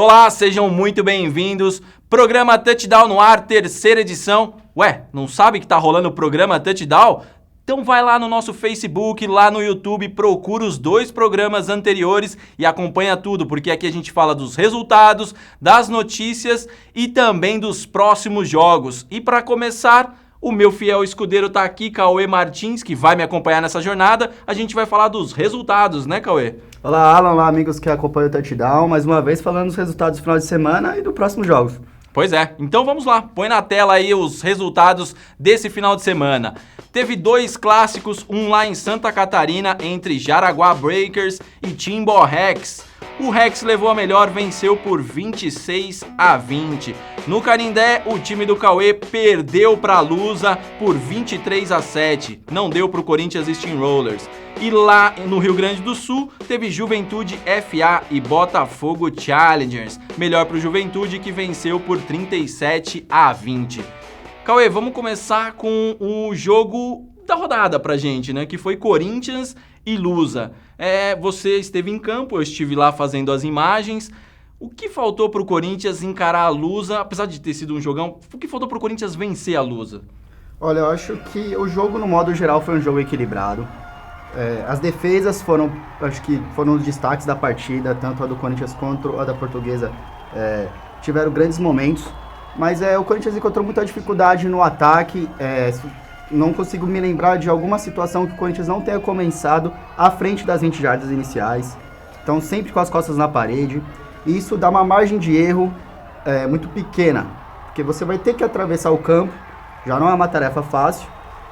Olá, sejam muito bem-vindos. Programa Touchdown no ar, terceira edição. Ué, não sabe que tá rolando o programa Touchdown? Então vai lá no nosso Facebook, lá no YouTube, procura os 2 programas anteriores e acompanha tudo, porque aqui a gente fala dos resultados, das notícias e também dos próximos jogos. E para começar, o meu fiel escudeiro tá aqui, Cauê Martins, que vai me acompanhar nessa jornada. A gente vai falar dos resultados, né, Cauê? Olá, Alan, olá, amigos que acompanham o Touchdown. Mais uma vez falando dos resultados do final de semana e dos próximos jogos. Pois é, então vamos lá, põe na tela aí os resultados desse final de semana. Teve 2 clássicos, um lá em Santa Catarina, entre Jaraguá Breakers e Timbó Rex. O Rex levou a melhor, venceu por 26-20. No Canindé, o time do Cauê perdeu para a Lusa por 23-7. Não deu para o Corinthians Steamrollers. E lá no Rio Grande do Sul, teve Juventude FA e Botafogo Challengers. Melhor para o Juventude, que venceu por 37-20. Cauê, vamos começar com o jogo da rodada pra gente, né? Que foi Corinthians e Lusa. Você esteve em campo, eu estive lá fazendo as imagens. O que faltou pro Corinthians encarar a Lusa, apesar de ter sido um jogão, o que faltou pro Corinthians vencer a Lusa? Olha, eu acho que o jogo, no modo geral, foi um jogo equilibrado. As defesas foram os destaques da partida, tanto a do Corinthians quanto a da Portuguesa tiveram grandes momentos. Mas o Corinthians encontrou muita dificuldade no ataque. Não consigo me lembrar de alguma situação que o Corinthians não tenha começado à frente das 20 jardas iniciais. Então, sempre com as costas na parede. E isso dá uma margem de erro muito pequena, porque você vai ter que atravessar o campo, já não é uma tarefa fácil.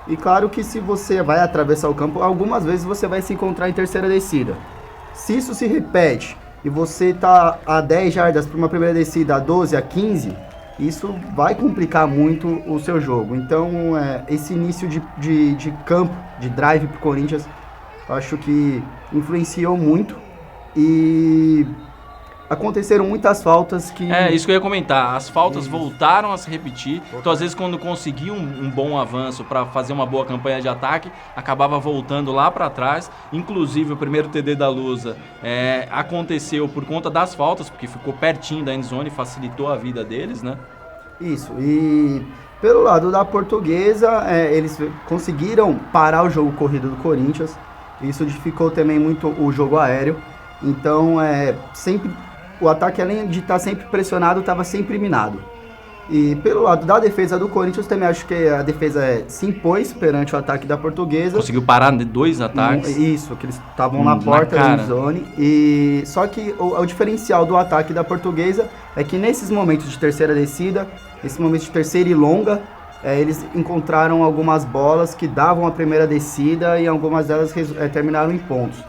E claro que se você vai atravessar o campo, algumas vezes você vai se encontrar em terceira descida. Se isso se repete e você está a 10 jardas para uma primeira descida, a 12, a 15... isso vai complicar muito o seu jogo. Então, esse início de campo, de drive para o Corinthians, eu acho que influenciou muito e aconteceram muitas faltas que... Isso que eu ia comentar. As faltas voltaram a se repetir. Então, às vezes, quando conseguia um bom avanço para fazer uma boa campanha de ataque, acabava voltando lá para trás. Inclusive, o primeiro TD da Lusa aconteceu por conta das faltas, porque ficou pertinho da endzone e facilitou a vida deles, né? Isso. E pelo lado da Portuguesa, eles conseguiram parar o jogo corrido do Corinthians. Isso dificultou também muito o jogo aéreo. Então, sempre o ataque, além de estar sempre pressionado, estava sempre minado. E pelo lado da defesa do Corinthians, também acho que a defesa se impôs perante o ataque da Portuguesa. Conseguiu parar 2 ataques. Isso, que eles estavam na porta da zone. E só que o diferencial do ataque da Portuguesa é que nesses momentos de terceira descida, nesses momentos de terceira e longa, eles encontraram algumas bolas que davam a primeira descida e algumas delas terminaram em pontos.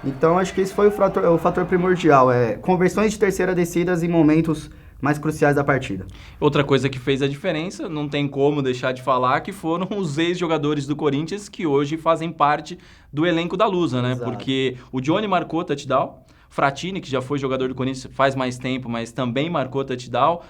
Então acho que esse foi o fator primordial, conversões de terceira descidas em momentos mais cruciais da partida. Outra coisa que fez a diferença, não tem como deixar de falar, que foram os ex-jogadores do Corinthians que hoje fazem parte do elenco da Lusa, né? Exato. Porque o Johnny marcou touchdown, Fratini, que já foi jogador do Corinthians faz mais tempo, mas também marcou touchdown,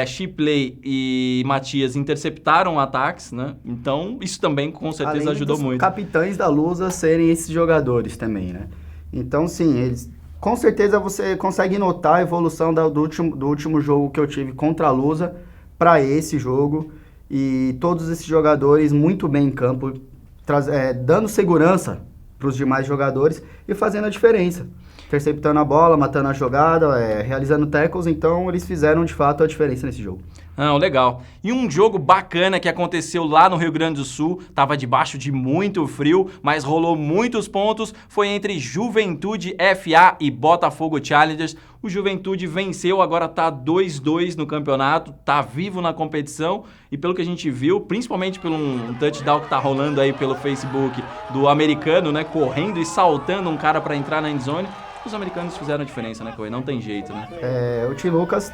Shipley e Matias interceptaram ataques, né? Então isso também com certeza ajudou muito. Os capitães da Lusa serem esses jogadores também, né? Então sim, eles... Com certeza você consegue notar a evolução do último jogo que eu tive contra a Lusa para esse jogo. E todos esses jogadores muito bem em campo, dando segurança para os demais jogadores e fazendo a diferença. Interceptando a bola, matando a jogada, realizando tackles. Então eles fizeram de fato a diferença nesse jogo. Legal. E um jogo bacana que aconteceu lá no Rio Grande do Sul, tava debaixo de muito frio, mas rolou muitos pontos, foi entre Juventude FA e Botafogo Challengers. O Juventude venceu, agora tá 2-2 no campeonato, tá vivo na competição e pelo que a gente viu, principalmente pelo um touchdown que tá rolando aí pelo Facebook do americano, né, correndo e saltando um cara para entrar na endzone. Os americanos fizeram a diferença, né, Cauê? Não tem jeito, né? O Tim Lucas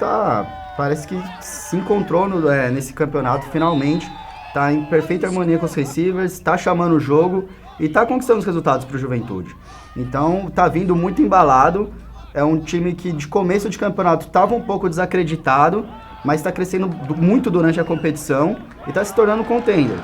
parece que se encontrou nesse campeonato finalmente, tá em perfeita harmonia com os receivers, tá chamando o jogo e tá conquistando os resultados pro Juventude. Então tá vindo muito embalado, é um time que de começo de campeonato tava um pouco desacreditado, mas está crescendo muito durante a competição e está se tornando contender.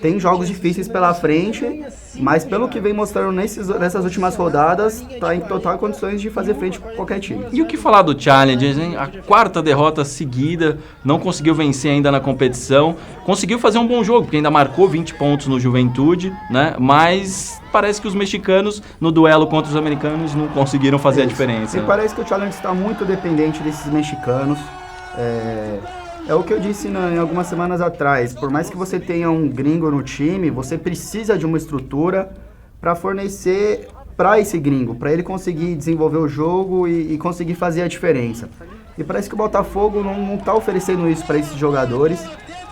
tem jogos difíceis pela frente, mas pelo que vem mostrando nessas últimas rodadas, tá em total condições de fazer frente com qualquer time. E o que falar do Challengers, hein? A 4ª derrota seguida, não conseguiu vencer ainda na competição, conseguiu fazer um bom jogo, porque ainda marcou 20 pontos no Juventude, né? Mas parece que os mexicanos, no duelo contra os americanos, não conseguiram fazer a diferença. E parece que o Challengers está muito dependente desses mexicanos. É o que eu disse em algumas semanas atrás. Por mais que você tenha um gringo no time, você precisa de uma estrutura para fornecer para esse gringo, para ele conseguir desenvolver o jogo e conseguir fazer a diferença. E parece que o Botafogo não está oferecendo isso para esses jogadores.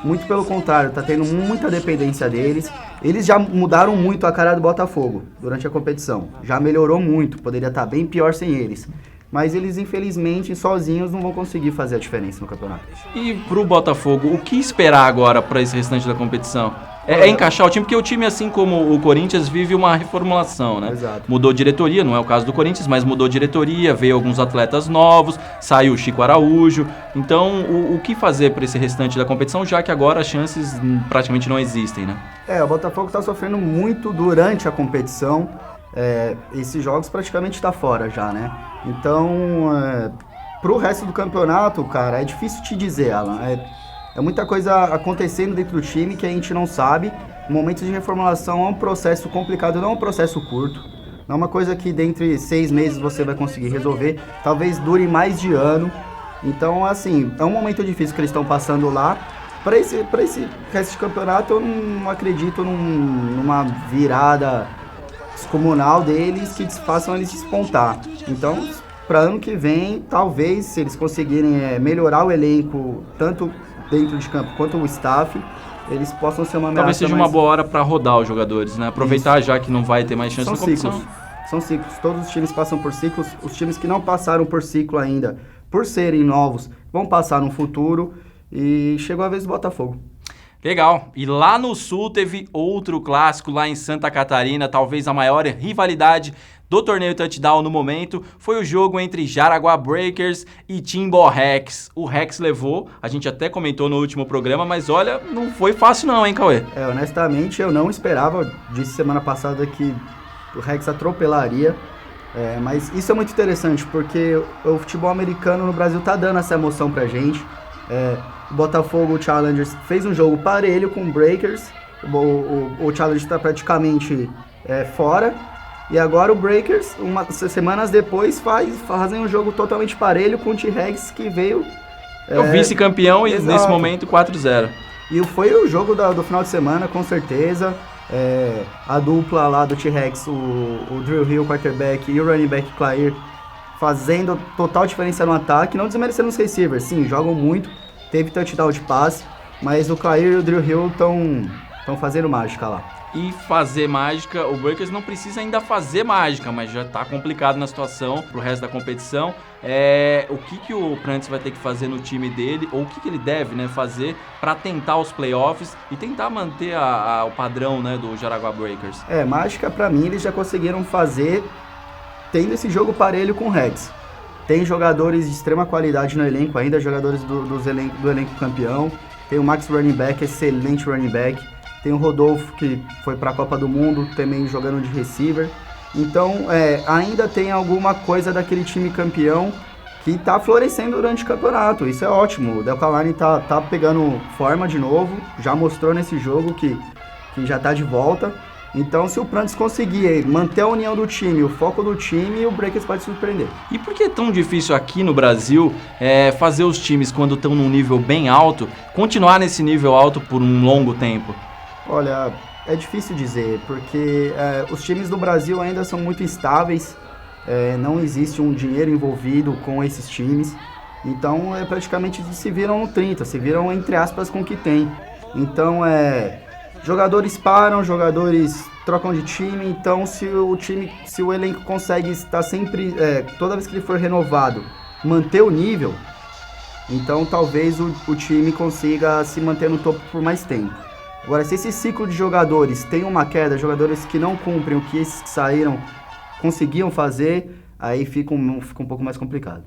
Muito pelo contrário, está tendo muita dependência deles. Eles já mudaram muito a cara do Botafogo durante a competição. Já melhorou muito, poderia estar bem pior sem eles. Mas eles, infelizmente, sozinhos não vão conseguir fazer a diferença no campeonato. E pro Botafogo, o que esperar agora para esse restante da competição? É encaixar o time, porque o time, assim como o Corinthians, vive uma reformulação, né? Exato. Mudou diretoria, não é o caso do Corinthians, mas mudou diretoria, veio alguns atletas novos, saiu o Chico Araújo. Então, o que fazer para esse restante da competição, já que agora as chances praticamente não existem, né? O Botafogo está sofrendo muito durante a competição. Esses jogos praticamente está fora já, né? Então, pro resto do campeonato, cara, é difícil te dizer, Alan. É muita coisa acontecendo dentro do time que a gente não sabe. O momento de reformulação é um processo complicado, não é um processo curto. Não é uma coisa que dentro de 6 meses você vai conseguir resolver. Talvez dure mais de ano. Então, assim, é um momento difícil que eles estão passando lá. Para esse resto de campeonato, eu não acredito numa virada descomunal deles que façam eles despontar. Então, para ano que vem, talvez, se eles conseguirem melhorar o elenco, tanto dentro de campo quanto o staff, eles possam ser uma ameaça. Talvez seja uma boa hora para rodar os jogadores, né? Aproveitar já que não vai ter mais chance na competição. São ciclos. Todos os times passam por ciclos. Os times que não passaram por ciclo ainda, por serem novos, vão passar no futuro. E chegou a vez do Botafogo. Legal. E lá no Sul teve outro clássico lá em Santa Catarina, talvez a maior rivalidade do torneio Touchdown no momento, foi o jogo entre Jaraguá Breakers e Timbó Rex. O Rex levou, a gente até comentou no último programa, mas olha, não foi fácil não, hein, Cauê? Honestamente, eu não esperava, disse semana passada que o Rex atropelaria, mas isso é muito interessante, porque o futebol americano no Brasil tá dando essa emoção pra gente. O Botafogo, o Challengers, fez um jogo parelho com o Breakers, o Challengers está praticamente fora, e agora o Breakers, semanas depois, fazem um jogo totalmente parelho com o T-Rex, que veio... É o vice-campeão e nesse momento 4-0. E foi o jogo do final de semana, com certeza. A dupla lá do T-Rex, o Drill Hill, quarterback, e o running back Clair, fazendo total diferença no ataque, não desmerecendo os receivers, sim, jogam muito, teve touchdown de passe, mas o Clair e o Drill Hill estão fazendo mágica lá. E fazer mágica, o Breakers não precisa ainda fazer mágica, mas já tá complicado na situação pro resto da competição. O que o Prantz vai ter que fazer no time dele, ou o que ele deve, né, fazer para tentar os playoffs e tentar manter o padrão, né, do Jaraguá Breakers? Mágica pra mim eles já conseguiram fazer tendo esse jogo parelho com o Rex. Tem jogadores de extrema qualidade no elenco ainda, jogadores do elenco campeão. Tem o Max running back, excelente running back. Tem o Rodolfo, que foi para a Copa do Mundo, também jogando de receiver. Então, ainda tem alguma coisa daquele time campeão que está florescendo durante o campeonato. Isso é ótimo. O Del Calani tá pegando forma de novo. Já mostrou nesse jogo que já está de volta. Então, se o Prantz conseguir manter a união do time, o foco do time, o Breakers pode surpreender. E por que é tão difícil aqui no Brasil fazer os times, quando estão num nível bem alto, continuar nesse nível alto por um longo tempo? Olha, é difícil dizer, porque os times do Brasil ainda são muito instáveis, não existe um dinheiro envolvido com esses times, então praticamente se viram no 30, se viram entre aspas com o que tem. Então jogadores param, jogadores trocam de time, então se o elenco consegue estar sempre, toda vez que ele for renovado, manter o nível, então talvez o time consiga se manter no topo por mais tempo. Agora, se esse ciclo de jogadores tem uma queda, jogadores que não cumprem o que esses que saíram conseguiam fazer, aí fica um pouco mais complicado.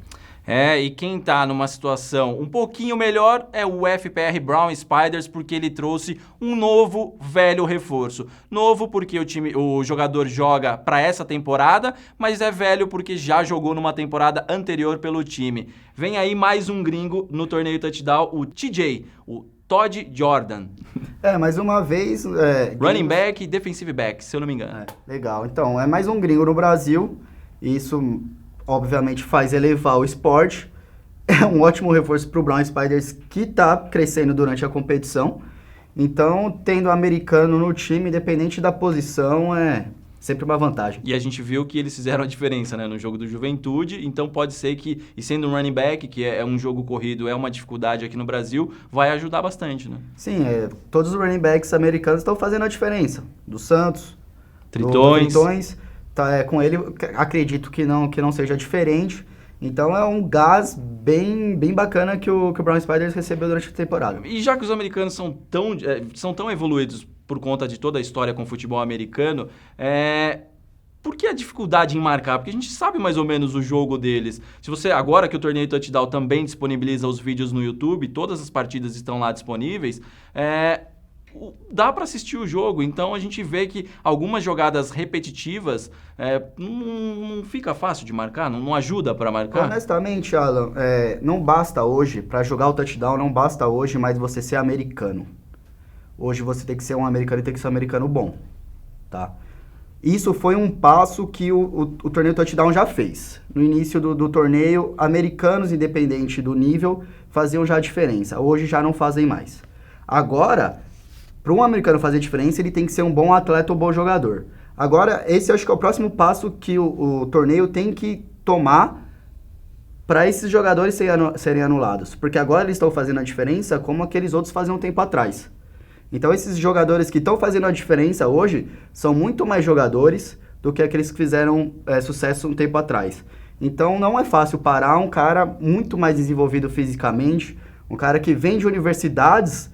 E quem tá numa situação um pouquinho melhor é o FPR Brown Spiders, porque ele trouxe um novo velho reforço. Novo porque o jogador joga para essa temporada, mas é velho porque já jogou numa temporada anterior pelo time. Vem aí mais um gringo no torneio touchdown, o TJ, o Todd Jordan. Mais uma vez... Running back e defensive back, se eu não me engano. Legal. Então, é mais um gringo no Brasil. Isso, obviamente, faz elevar o esporte. É um ótimo reforço para o Brown Spiders, que está crescendo durante a competição. Então, tendo americano no time, independente da posição, é sempre uma vantagem. E a gente viu que eles fizeram a diferença, né, no jogo do Juventude, então pode ser que, e sendo um running back, que é um jogo corrido, é uma dificuldade aqui no Brasil, vai ajudar bastante, né? Sim, todos os running backs americanos estão fazendo a diferença. Do Santos, Tritões. Do Tritões, com ele, acredito que não seja diferente. Então é um gás bem bacana que o Brown Spiders recebeu durante a temporada. E já que os americanos são tão evoluídos por conta de toda a história com o futebol americano, por que a dificuldade em marcar? Porque a gente sabe mais ou menos o jogo deles. Se você, agora que o Torneio Touchdown também disponibiliza os vídeos no YouTube, todas as partidas estão lá disponíveis, dá para assistir o jogo. Então a gente vê que algumas jogadas repetitivas não fica fácil de marcar, não ajuda para marcar. Honestamente, Alan, não basta hoje, para jogar o touchdown, não basta hoje mais você ser americano. Hoje você tem que ser um americano e tem que ser um americano bom, tá? Isso foi um passo que o torneio touchdown já fez. No início do torneio, americanos, independente do nível, faziam já a diferença. Hoje já não fazem mais. Agora, para um americano fazer diferença, ele tem que ser um bom atleta ou bom jogador. Agora, esse acho que é o próximo passo que o torneio tem que tomar para esses jogadores serem anulados. Porque agora eles estão fazendo a diferença como aqueles outros faziam um tempo atrás. Então, esses jogadores que estão fazendo a diferença hoje são muito mais jogadores do que aqueles que fizeram sucesso um tempo atrás. Então, não é fácil parar um cara muito mais desenvolvido fisicamente, um cara que vem de universidades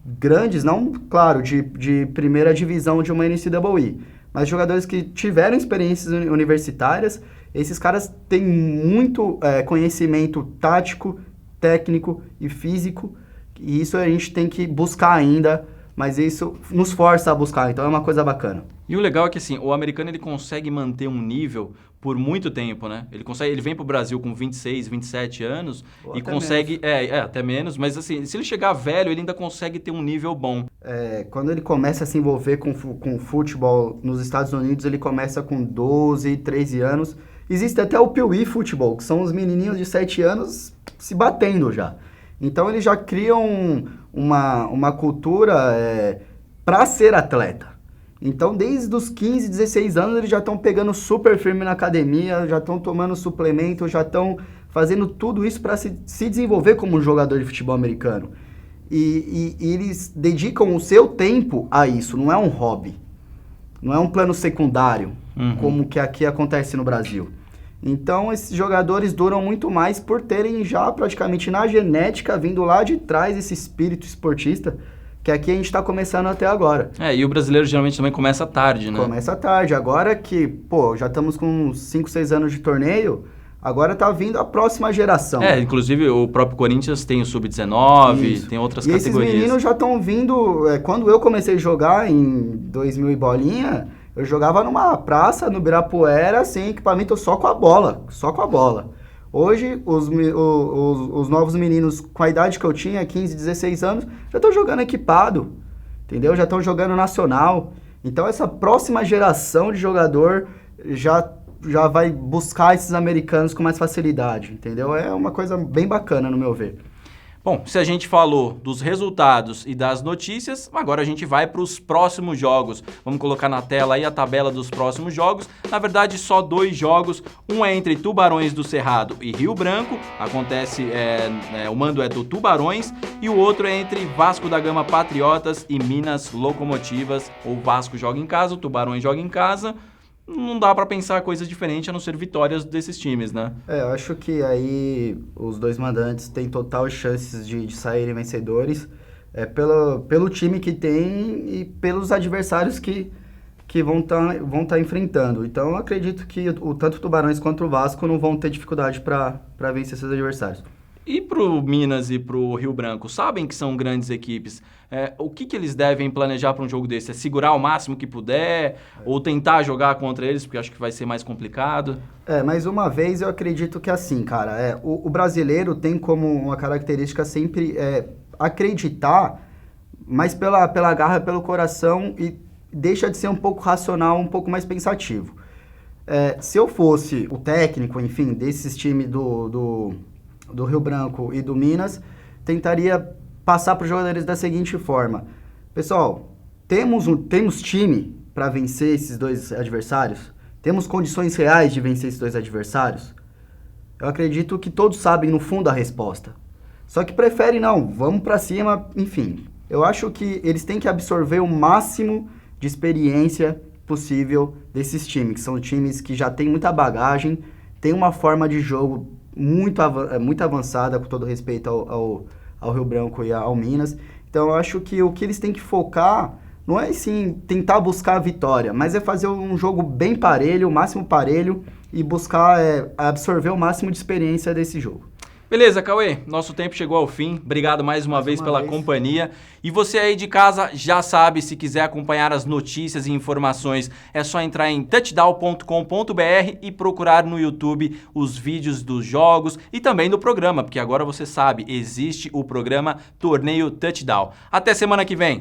grandes, não, claro, de primeira divisão de uma NCAA, mas jogadores que tiveram experiências universitárias. Esses caras têm muito conhecimento tático, técnico e físico, e isso a gente tem que buscar ainda, mas isso nos força a buscar, então é uma coisa bacana. E o legal é que assim, o americano ele consegue manter um nível por muito tempo, né? Ele vem pro Brasil com 26, 27 anos e consegue... até menos, mas assim, se ele chegar velho, ele ainda consegue ter um nível bom. Quando ele começa a se envolver com futebol nos Estados Unidos, ele começa com 12, 13 anos. Existe até o Pee Wee Futebol, que são os menininhos de 7 anos se batendo já. Então, eles já criam uma cultura para ser atleta. Então, desde os 15, 16 anos, eles já estão pegando super firme na academia, já estão tomando suplemento, já estão fazendo tudo isso para se desenvolver como um jogador de futebol americano. E eles dedicam o seu tempo a isso, não é um hobby. Não é um plano secundário, como que aqui acontece no Brasil. Então, esses jogadores duram muito mais por terem já praticamente na genética, vindo lá de trás, esse espírito esportista, que aqui a gente está começando até agora. E o brasileiro geralmente também começa tarde, né? Começa tarde. Agora que, já estamos com 5, 6 anos de torneio, agora tá vindo a próxima geração. Inclusive o próprio Corinthians tem o Sub-19, tem outras categorias. Esses meninos já estão vindo... quando eu comecei a jogar em 2000 e bolinha... Eu jogava numa praça, no Ibirapuera, sem equipamento, só com a bola. Hoje, os novos meninos, com a idade que eu tinha, 15, 16 anos, já estão jogando equipado, entendeu? Já estão jogando nacional. Então, essa próxima geração de jogador já vai buscar esses americanos com mais facilidade, entendeu? É uma coisa bem bacana, no meu ver. Bom, se a gente falou dos resultados e das notícias, agora a gente vai para os próximos jogos. Vamos colocar na tela aí a tabela dos próximos jogos. Na verdade, só 2 jogos. Um é entre Tubarões do Cerrado e Rio Branco. Acontece, o mando é do Tubarões. E o outro é entre Vasco da Gama Patriotas e Minas Locomotivas. O Vasco joga em casa, o Tubarões joga em casa. Não dá para pensar coisa diferente a não ser vitórias desses times, né? Eu acho que aí os 2 mandantes têm total chances de saírem vencedores pelo time que tem e pelos adversários que que vão tá enfrentando. Então, eu acredito que tanto o Tubarões quanto o Vasco não vão ter dificuldade para vencer seus adversários. E pro Minas e pro Rio Branco, sabem que são grandes equipes. O que eles devem planejar para um jogo desse? É segurar o máximo que puder? Ou tentar jogar contra eles, porque acho que vai ser mais complicado? Mais uma vez, eu acredito que assim, cara, o brasileiro tem como uma característica sempre acreditar, mas pela garra, pelo coração, e deixa de ser um pouco racional, um pouco mais pensativo. Se eu fosse o técnico, enfim, desses times do Rio Branco e do Minas, tentaria passar para os jogadores da seguinte forma: pessoal, temos time para vencer esses dois adversários? Temos condições reais de vencer esses dois adversários? Eu acredito que todos sabem no fundo a resposta. Só que preferem não, vamos para cima, enfim. Eu acho que eles têm que absorver o máximo de experiência possível desses times, que são times que já têm muita bagagem, têm uma forma de jogo muito avançada, com todo respeito ao Rio Branco e ao Minas. Então, eu acho que o que eles têm que focar não é, sim, tentar buscar a vitória, mas é fazer um jogo bem parelho, o máximo parelho, e buscar absorver o máximo de experiência desse jogo. Beleza, Cauê, nosso tempo chegou ao fim. Obrigado mais uma vez pela companhia. E você aí de casa já sabe, se quiser acompanhar as notícias e informações, é só entrar em touchdown.com.br e procurar no YouTube os vídeos dos jogos e também do programa, porque agora você sabe, existe o programa Torneio Touchdown. Até semana que vem!